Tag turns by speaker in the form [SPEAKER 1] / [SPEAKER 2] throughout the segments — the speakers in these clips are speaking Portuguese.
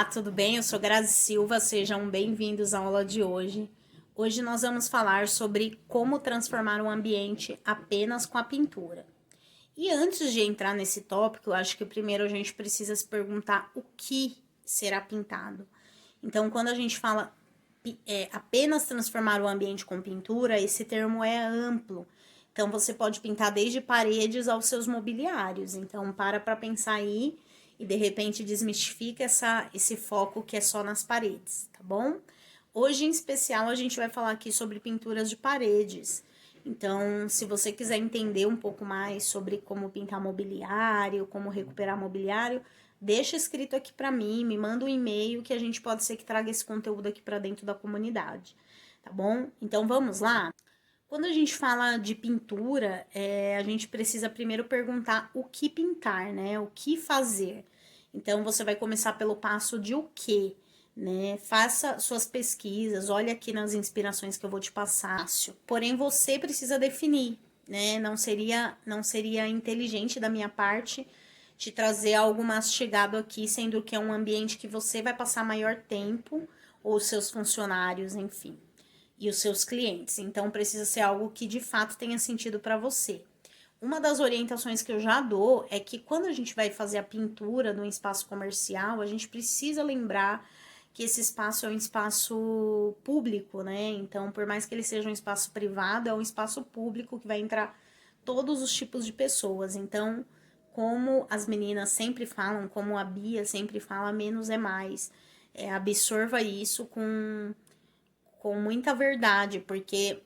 [SPEAKER 1] Olá, tudo bem? Eu sou Grazi Silva, sejam bem-vindos à aula de hoje. Hoje nós vamos falar sobre como transformar um ambiente apenas com a pintura. E antes de entrar nesse tópico, eu acho que primeiro a gente precisa se perguntar o que será pintado. Então, quando a gente fala apenas transformar o ambiente com pintura, esse termo é amplo. Então, você pode pintar desde paredes aos seus mobiliários. Então, para pensar aí e de repente desmistifica esse foco que é só nas paredes, tá bom? Hoje, em especial, a gente vai falar aqui sobre pinturas de paredes. Então, se você quiser entender um pouco mais sobre como pintar mobiliário, como recuperar mobiliário, deixa escrito aqui para mim, me manda um e-mail que a gente pode ser que traga esse conteúdo aqui para dentro da comunidade, tá bom? Então, vamos lá? Quando a gente fala de pintura, a gente precisa primeiro perguntar o que pintar, né? O que fazer. Então, você vai começar pelo passo de o quê, né? Faça suas pesquisas, olha aqui nas inspirações que eu vou te passar. Porém, você precisa definir, né? Não seria inteligente da minha parte te trazer algo mastigado aqui, sendo que é um ambiente que você vai passar maior tempo, ou seus funcionários, enfim, e os seus clientes. Então, precisa ser algo que de fato tenha sentido para você. Uma das orientações que eu já dou é que quando a gente vai fazer a pintura num espaço comercial, a gente precisa lembrar que esse espaço é um espaço público, né? Então, por mais que ele seja um espaço privado, é um espaço público que vai entrar todos os tipos de pessoas. Então, como as meninas sempre falam, como a Bia sempre fala, menos é mais. Absorva isso com muita verdade, porque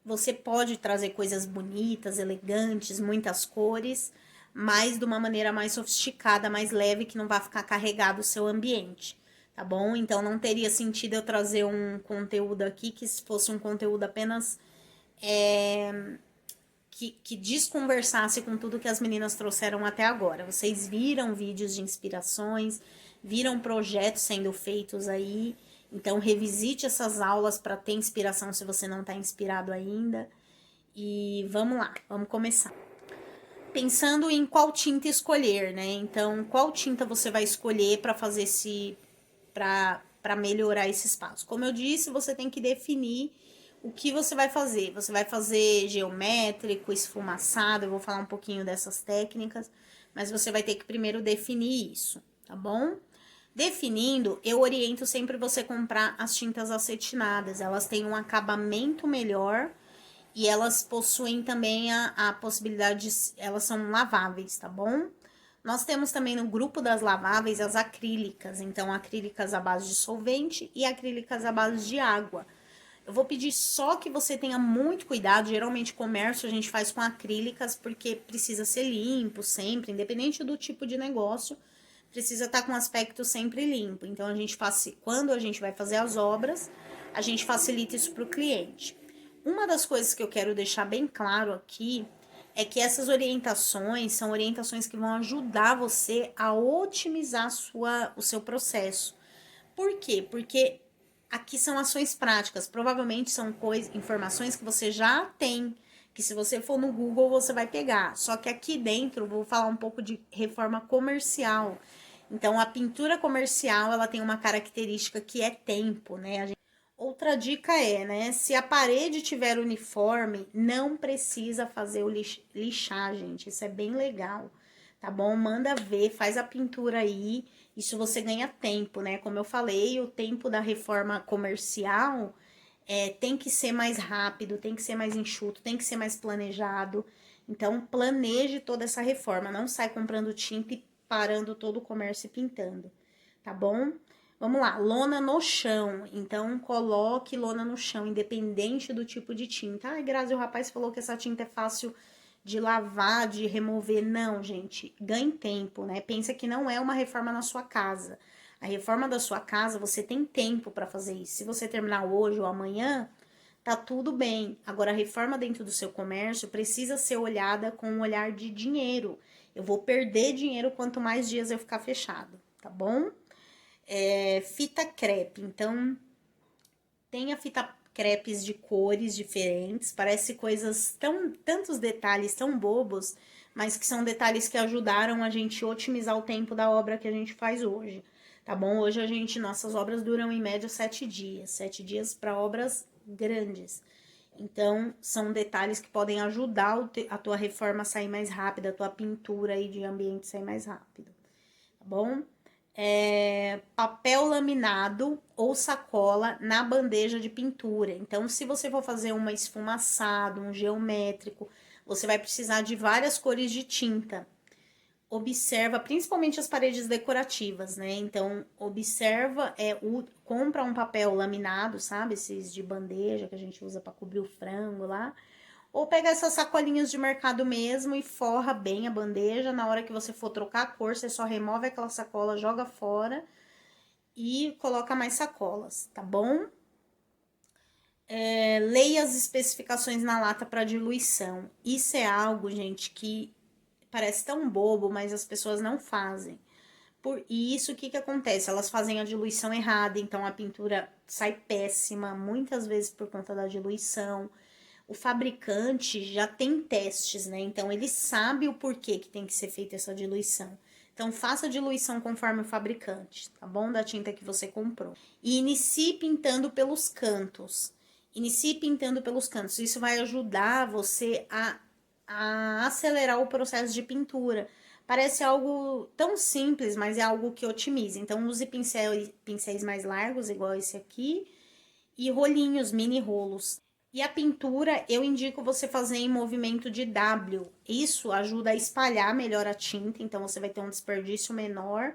[SPEAKER 1] você pode trazer coisas bonitas, elegantes, muitas cores, mas de uma maneira mais sofisticada, mais leve, que não vai ficar carregado o seu ambiente, tá bom? Então não teria sentido eu trazer um conteúdo aqui que fosse um conteúdo apenas que desconversasse com tudo que as meninas trouxeram até agora. Vocês viram vídeos de inspirações, viram projetos sendo feitos aí. Então, revisite essas aulas para ter inspiração se você não está inspirado ainda. E vamos lá, vamos começar. Pensando em qual tinta escolher, né? Então, qual tinta você vai escolher para fazer para melhorar esse espaço? Como eu disse, você tem que definir o que você vai fazer. Você vai fazer geométrico, esfumaçado, eu vou falar um pouquinho dessas técnicas, mas você vai ter que primeiro definir isso, tá bom? Definindo, eu oriento sempre você comprar as tintas acetinadas. Elas têm um acabamento melhor e elas possuem também a possibilidade elas são laváveis, tá bom? Nós temos também no grupo das laváveis as acrílicas, então acrílicas à base de solvente e acrílicas à base de água. Eu vou pedir só que você tenha muito cuidado, geralmente comércio a gente faz com acrílicas porque precisa ser limpo sempre, independente do tipo de negócio, precisa estar com aspecto sempre limpo. Então quando a gente vai fazer as obras, a gente facilita isso para o cliente. Uma das coisas que eu quero deixar bem claro aqui é que essas orientações são orientações que vão ajudar você a otimizar o seu processo. Por quê? Porque aqui são ações práticas, provavelmente são informações que você já tem, que se você for no Google você vai pegar. Só que aqui dentro eu vou falar um pouco de reforma comercial. Então, a pintura comercial, ela tem uma característica que é tempo, né? Outra dica né? Se a parede tiver uniforme, não precisa fazer o lixar, gente. Isso é bem legal, tá bom? Manda ver, faz a pintura aí. Isso você ganha tempo, né? Como eu falei, o tempo da reforma comercial tem que ser mais rápido, tem que ser mais enxuto, tem que ser mais planejado. Então, planeje toda essa reforma. Não sai comprando tinta e parando todo o comércio e pintando, tá bom? Vamos lá, lona no chão. Então, coloque lona no chão, independente do tipo de tinta. Ai, Grazi, o rapaz falou que essa tinta é fácil de lavar, de remover. Não, gente, ganhe tempo, né? Pensa que não é uma reforma na sua casa. A reforma da sua casa, você tem tempo para fazer isso. Se você terminar hoje ou amanhã, tá tudo bem. Agora, a reforma dentro do seu comércio precisa ser olhada com um olhar de dinheiro. Eu vou perder dinheiro quanto mais dias eu ficar fechado, tá bom? Fita crepe. Então, tem a fita crepes de cores diferentes, parece coisas tantos detalhes tão bobos, mas que são detalhes que ajudaram a gente otimizar o tempo da obra que a gente faz hoje, tá bom? Hoje nossas obras duram em média 7 dias, 7 dias para obras grandes. Então, são detalhes que podem ajudar a tua reforma a sair mais rápida, a tua pintura aí de ambiente sair mais rápido, tá bom? Papel laminado ou sacola na bandeja de pintura. Então, se você for fazer uma esfumaçado, um geométrico, você vai precisar de várias cores de tinta. Observa, principalmente as paredes decorativas, né? Então, observa, compra um papel laminado, sabe? Esses de bandeja que a gente usa para cobrir o frango lá. Ou pega essas sacolinhas de mercado mesmo e forra bem a bandeja. Na hora que você for trocar a cor, você só remove aquela sacola, joga fora e coloca mais sacolas, tá bom? Leia as especificações na lata para diluição. Isso é algo, gente, que parece tão bobo, mas as pessoas não fazem. E isso, o que acontece? Elas fazem a diluição errada, então a pintura sai péssima, muitas vezes por conta da diluição. O fabricante já tem testes, né? Então ele sabe o porquê que tem que ser feita essa diluição. Então faça a diluição conforme o fabricante, tá bom? Da tinta que você comprou. E inicie pintando pelos cantos. Inicie pintando pelos cantos. Isso vai ajudar você a acelerar o processo de pintura. Parece algo tão simples, mas é algo que otimiza. Então use pincéis mais largos, igual esse aqui, e rolinhos, mini rolos. E a pintura, eu indico você fazer em movimento de W. Isso ajuda a espalhar melhor a tinta, então você vai ter um desperdício menor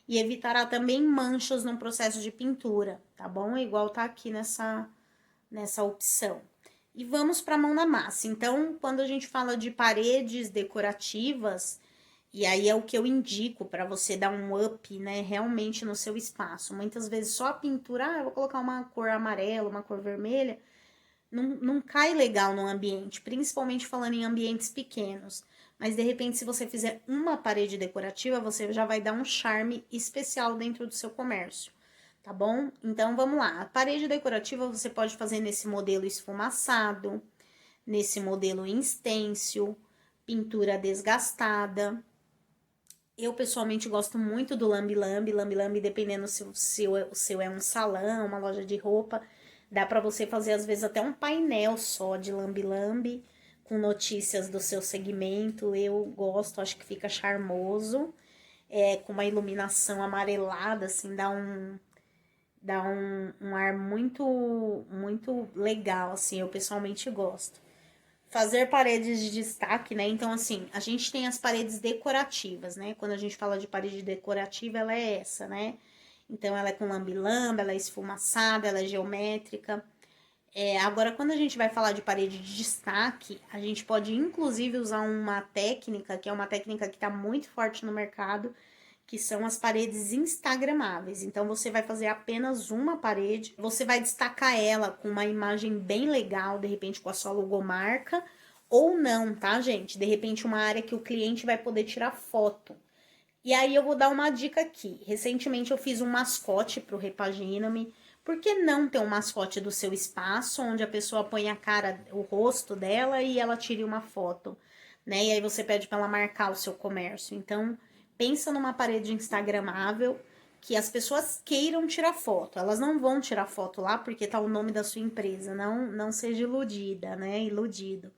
[SPEAKER 1] e evitará também manchas no processo de pintura, tá bom? Igual tá aqui nessa opção. E vamos para a mão na massa. Então, quando a gente fala de paredes decorativas, e aí é o que eu indico para você dar um up, né, realmente no seu espaço. Muitas vezes só a pintura, eu vou colocar uma cor amarela, uma cor vermelha, não cai legal no ambiente, principalmente falando em ambientes pequenos. Mas de repente, se você fizer uma parede decorativa, você já vai dar um charme especial dentro do seu comércio, tá bom? Então vamos lá. A parede decorativa você pode fazer nesse modelo esfumaçado, nesse modelo em stencil, pintura desgastada. Eu pessoalmente gosto muito do lambe-lambe. Lambe-lambe, dependendo se o seu é um salão, uma loja de roupa, dá para você fazer às vezes até um painel só de lambe-lambe com notícias do seu segmento. Eu gosto, acho que fica charmoso, com uma iluminação amarelada, assim, dá um ar muito, muito legal, assim, eu pessoalmente gosto. Fazer paredes de destaque, né? Então, assim, a gente tem as paredes decorativas, né? Quando a gente fala de parede decorativa, ela é essa, né? Então, ela é com lambe-lambe, ela é esfumaçada, ela é geométrica. Agora, quando a gente vai falar de parede de destaque, a gente pode inclusive usar uma técnica, que é uma técnica que está muito forte no mercado, que são as paredes instagramáveis. Então, você vai fazer apenas uma parede, você vai destacar ela com uma imagem bem legal, de repente com a sua logomarca, ou não, tá, gente? De repente, uma área que o cliente vai poder tirar foto. E aí, eu vou dar uma dica aqui. Recentemente, eu fiz um mascote pro Repagina-me. Por que não ter um mascote do seu espaço, onde a pessoa põe a cara, o rosto dela e ela tire uma foto, né? E aí você pede para ela marcar o seu comércio. Então, pensa numa parede instagramável que as pessoas queiram tirar foto. Elas não vão tirar foto lá porque tá o nome da sua empresa. Não seja iludida, né? Iludido.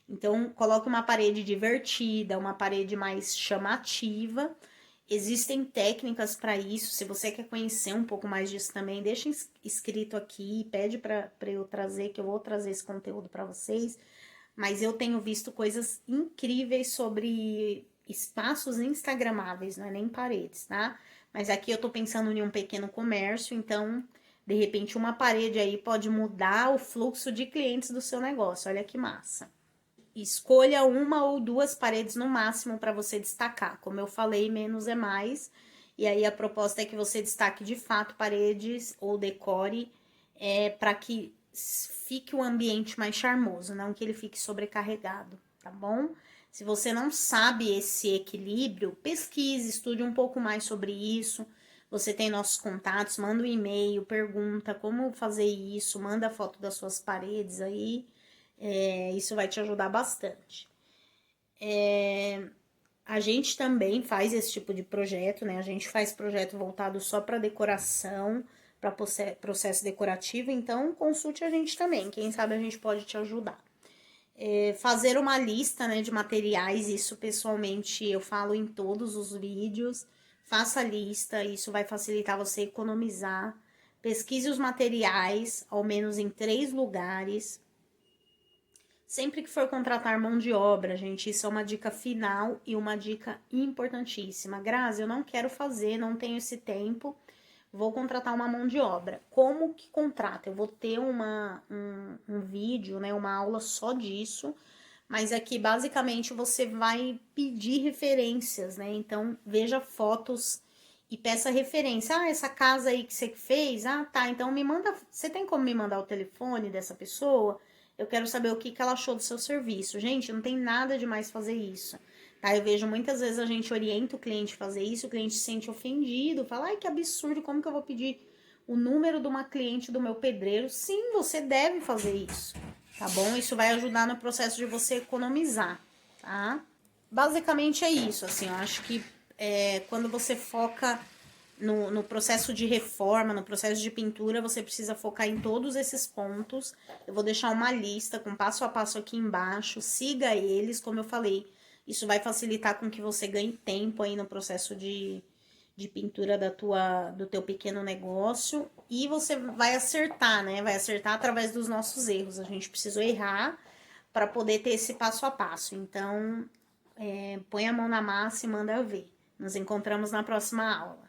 [SPEAKER 1] Então, coloque uma parede divertida, uma parede mais chamativa. Existem técnicas para isso. Se você quer conhecer um pouco mais disso também, deixa escrito aqui, pede para eu trazer, que eu vou trazer esse conteúdo para vocês. Mas eu tenho visto coisas incríveis sobre espaços instagramáveis, não é nem paredes, tá? Mas aqui eu tô pensando em um pequeno comércio, então, de repente, uma parede aí pode mudar o fluxo de clientes do seu negócio. Olha que massa. Escolha uma ou duas paredes no máximo para você destacar. Como eu falei, menos é mais. E aí a proposta é que você destaque de fato paredes ou decore para que fique o ambiente mais charmoso, não que ele fique sobrecarregado, tá bom? Se você não sabe esse equilíbrio, pesquise, estude um pouco mais sobre isso. Você tem nossos contatos, manda um e-mail, pergunta como fazer isso, manda foto das suas paredes aí. Isso vai te ajudar bastante. A gente também faz esse tipo de projeto, né? A gente faz projeto voltado só para decoração, para processo decorativo, então consulte a gente também, quem sabe a gente pode te ajudar. Fazer uma lista, né, de materiais, isso pessoalmente eu falo em todos os vídeos. Faça a lista, isso vai facilitar você economizar. Pesquise os materiais, ao menos em 3 lugares. Sempre que for contratar mão de obra, gente, isso é uma dica final e uma dica importantíssima. Grazi, eu não quero fazer, não tenho esse tempo, vou contratar uma mão de obra. Como que contrata? Eu vou ter um vídeo, né, uma aula só disso, mas aqui basicamente você vai pedir referências, né? Então veja fotos e peça referência. Ah, essa casa aí que você fez? Ah, tá. Então me manda. Você tem como me mandar o telefone dessa pessoa? Eu quero saber o que ela achou do seu serviço. Gente, não tem nada de mais fazer isso. Tá? Eu vejo muitas vezes a gente orienta o cliente a fazer isso, o cliente se sente ofendido, fala, ai, que absurdo, como que eu vou pedir o número de uma cliente do meu pedreiro? Sim, você deve fazer isso, tá bom? Isso vai ajudar no processo de você economizar, tá? Basicamente é isso, assim, eu acho que quando você foca no processo de reforma, no processo de pintura, você precisa focar em todos esses pontos. Eu vou deixar uma lista com passo a passo aqui embaixo, siga eles, como eu falei, isso vai facilitar com que você ganhe tempo aí no processo de pintura do teu pequeno negócio, e você vai acertar, né? Vai acertar através dos nossos erros. A gente precisou errar para poder ter esse passo a passo. Então, põe a mão na massa e manda ver. Nos encontramos na próxima aula.